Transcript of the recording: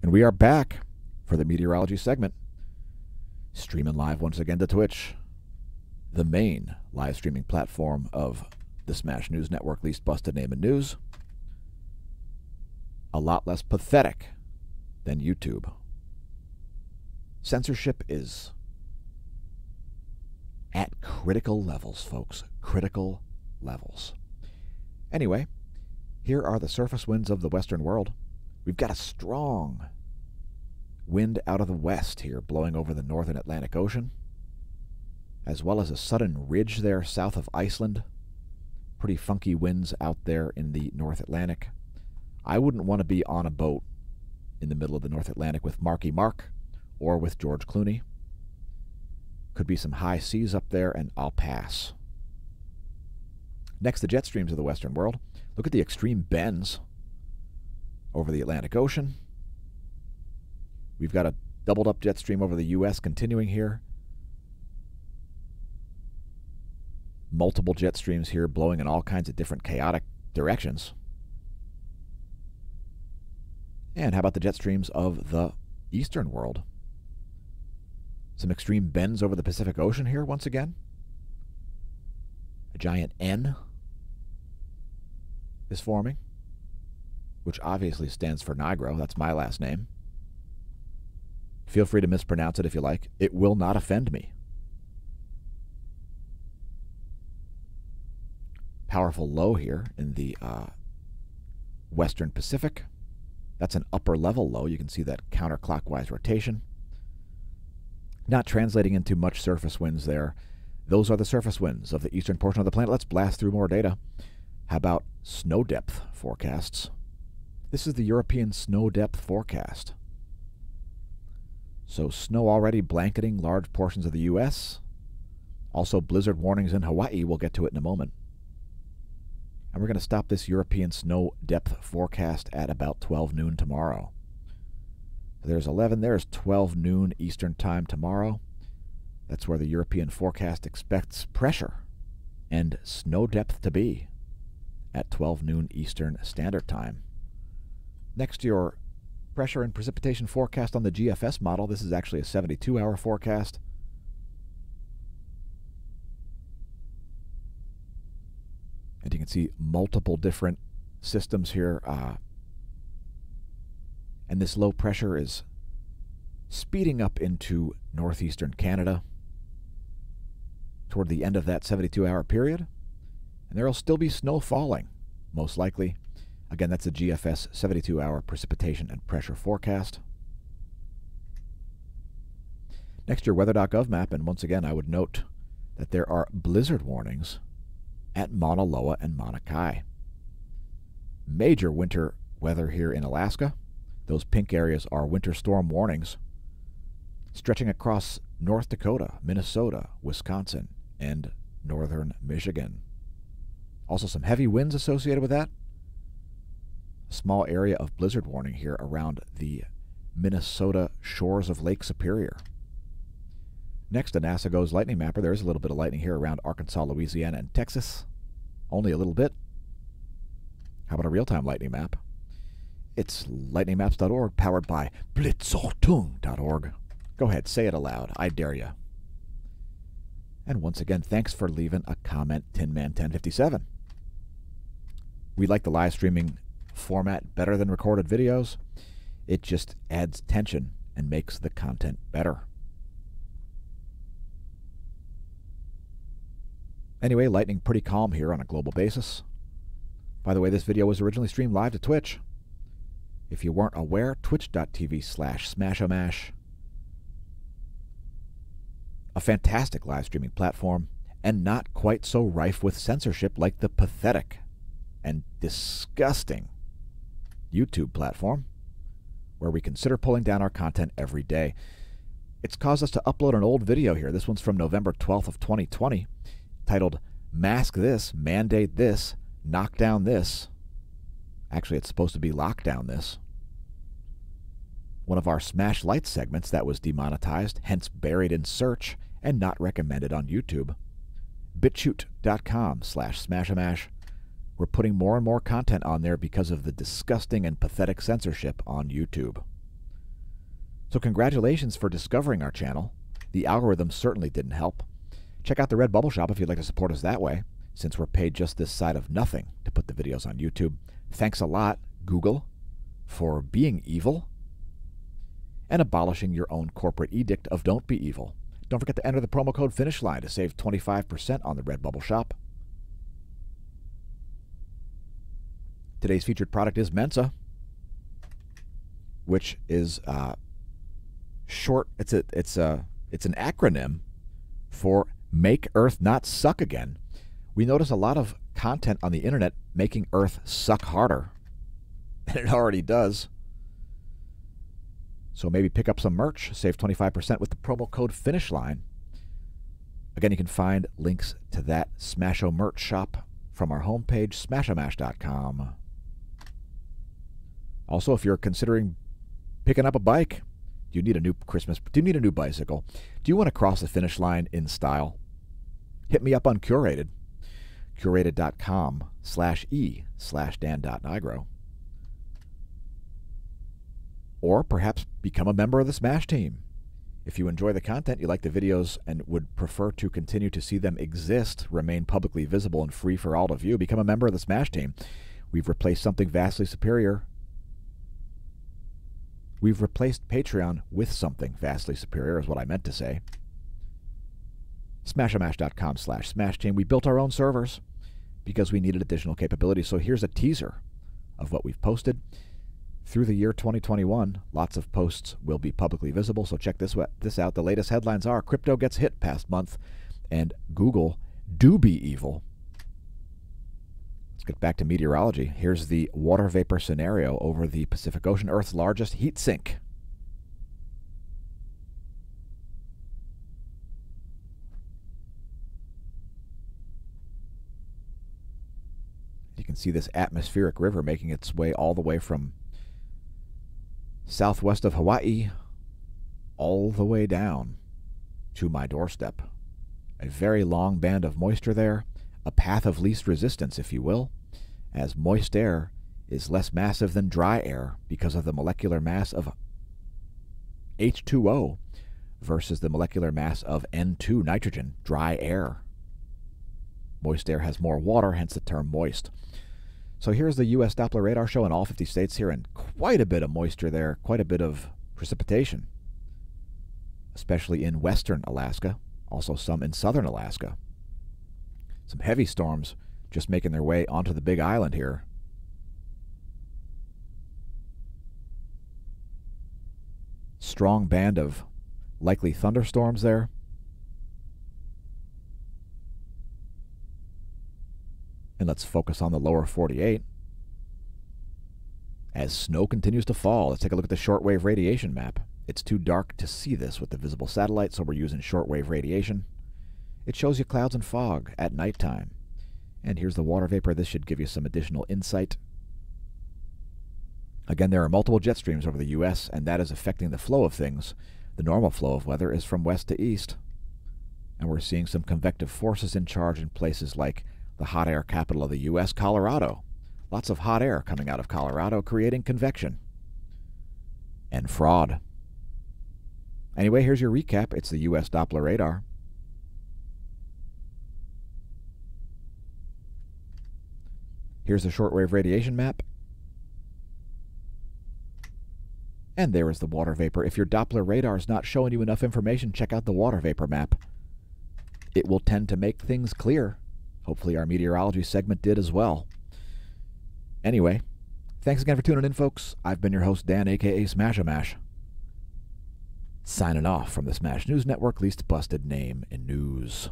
And we are back for the meteorology segment, streaming live once again to Twitch, the main live streaming platform of the Smash News Network, least busted name in news. A lot less pathetic than YouTube. Censorship is at critical levels, folks. Critical levels. Anyway, here are the surface winds of the Western world. We've got a strong wind out of the west here blowing over the northern Atlantic Ocean, as well as a sudden ridge there south of Iceland. Pretty funky winds out there in the North Atlantic. I wouldn't want to be on a boat in the middle of the North Atlantic with Marky Mark or with George Clooney. Could be some high seas up there, and I'll pass. Next, the jet streams of the Western world. Look at the extreme bends over the Atlantic Ocean. We've got a doubled up jet stream over the U.S. continuing here. Multiple jet streams here blowing in all kinds of different chaotic directions. And how about the jet streams of the eastern world? Some extreme bends over the Pacific Ocean here once again. A giant N is forming, which obviously stands for Nigro. That's my last name. Feel free to mispronounce it if you like. It will not offend me. Powerful low here in the Western Pacific. That's an upper level low. You can see that counterclockwise rotation. Not translating into much surface winds there. Those are the surface winds of the eastern portion of the planet. Let's blast through more data. How about snow depth forecasts? This is the European snow depth forecast. So snow already blanketing large portions of the U.S. Also blizzard warnings in Hawaii. We'll get to it in a moment. And we're going to stop this European snow depth forecast at about 12 noon tomorrow. There's 11. There's 12 noon Eastern time tomorrow. That's where the European forecast expects pressure and snow depth to be at 12 noon Eastern Standard Time. Next to your pressure and precipitation forecast on the GFS model, this is actually a 72-hour forecast. And you can see multiple different systems here. And this low pressure is speeding up into northeastern Canada toward the end of that 72-hour period. And there will still be snow falling, most likely. Again, that's the GFS 72-hour precipitation and pressure forecast. Next, your weather.gov map, and once again, I would note that there are blizzard warnings at Mauna Loa and Mauna Kea. Major winter weather here in Alaska. Those pink areas are winter storm warnings stretching across North Dakota, Minnesota, Wisconsin, and northern Michigan. Also some heavy winds associated with that. A small area of blizzard warning here around the Minnesota shores of Lake Superior. Next, a NASA GOES lightning mapper. There is a little bit of lightning here around Arkansas, Louisiana, and Texas. Only a little bit. How about a real-time lightning map? It's lightningmaps.org, powered by blitzortung.org. Go ahead, say it aloud. I dare you. And once again, thanks for leaving a comment, TinMan1057. We like the live streaming format better than recorded videos. It just adds tension and makes the content better. Anyway, lightning pretty calm here on a global basis. By the way, this video was originally streamed live to Twitch. If you weren't aware, twitch.tv/smashomash. A fantastic live streaming platform, and not quite so rife with censorship like the pathetic and disgusting YouTube platform, where we consider pulling down our content every day. It's caused us to upload an old video here. This one's from November 12th of 2020, titled Mask This, Mandate This, Knock Down This. Actually, it's supposed to be Lockdown This. One of our Smash Lights segments that was demonetized, hence buried in search and not recommended on YouTube. BitChute.com/smashomash. We're putting more and more content on there because of the disgusting and pathetic censorship on YouTube. So congratulations for discovering our channel. The algorithm certainly didn't help. Check out the Redbubble shop if you'd like to support us that way, since we're paid just this side of nothing to put the videos on YouTube. Thanks a lot, Google, for being evil and abolishing your own corporate edict of don't be evil. Don't forget to enter the promo code FINISHLINE to save 25% on the Redbubble shop. Today's featured product is Mensa, which is short. It's an acronym for Make Earth Not Suck Again. We notice a lot of content on the internet making Earth suck harder than it already does. So maybe pick up some merch, save 25% with the promo code FINISHLINE. Again, you can find links to that smAsho merch shop from our homepage, smAshomash.com. Also, if you're considering picking up a bike, do you need a new bicycle? Do you want to cross the finish line in style? Hit me up on Curated, curated.com/e/dan.nigro. Or perhaps become a member of the SMASH team. If you enjoy the content, you like the videos, and would prefer to continue to see them exist, remain publicly visible and free for all to view, become a member of the SMASH team. We've replaced something vastly superior. We've replaced Patreon with something vastly superior, is what I meant to say. Smashomash.com/SMASH team. We built our own servers because we needed additional capabilities. So here's a teaser of what we've posted. Through the year 2021, lots of posts will be publicly visible, so check this out. The latest headlines are crypto gets hit past month, and Google do be evil. Let's get back to meteorology. Here's the water vapor scenario over the Pacific Ocean, Earth's largest heat sink. You can see this atmospheric river making its way all the way from southwest of Hawaii all the way down to my doorstep. A very long band of moisture there, a path of least resistance, if you will, as moist air is less massive than dry air because of the molecular mass of H2O versus the molecular mass of N2, nitrogen, dry air. Moist air has more water, hence the term moist. So here's the U.S. Doppler radar show in all 50 states here, and quite a bit of moisture there, quite a bit of precipitation, especially in western Alaska, also some in southern Alaska. Some heavy storms just making their way onto the Big Island here. Strong band of likely thunderstorms there. And let's focus on the lower 48. As snow continues to fall, let's take a look at the shortwave radiation map. It's too dark to see this with the visible satellite, so we're using shortwave radiation. It shows you clouds and fog at nighttime. And here's the water vapor. This should give you some additional insight. Again, there are multiple jet streams over the U.S., and that is affecting the flow of things. The normal flow of weather is from west to east. And we're seeing some convective forces in charge in places like the hot air capital of the U.S., Colorado. Lots of hot air coming out of Colorado, creating convection and fraud. Anyway, here's your recap. It's the U.S. Doppler radar. Here's the shortwave radiation map. And there is the water vapor. If your Doppler radar is not showing you enough information, check out the water vapor map. It will tend to make things clear. Hopefully our meteorology segment did as well. Anyway, thanks again for tuning in, folks. I've been your host, Dan, a.k.a. Smashomash. Signing off from the Smash News Network, least busted name in news.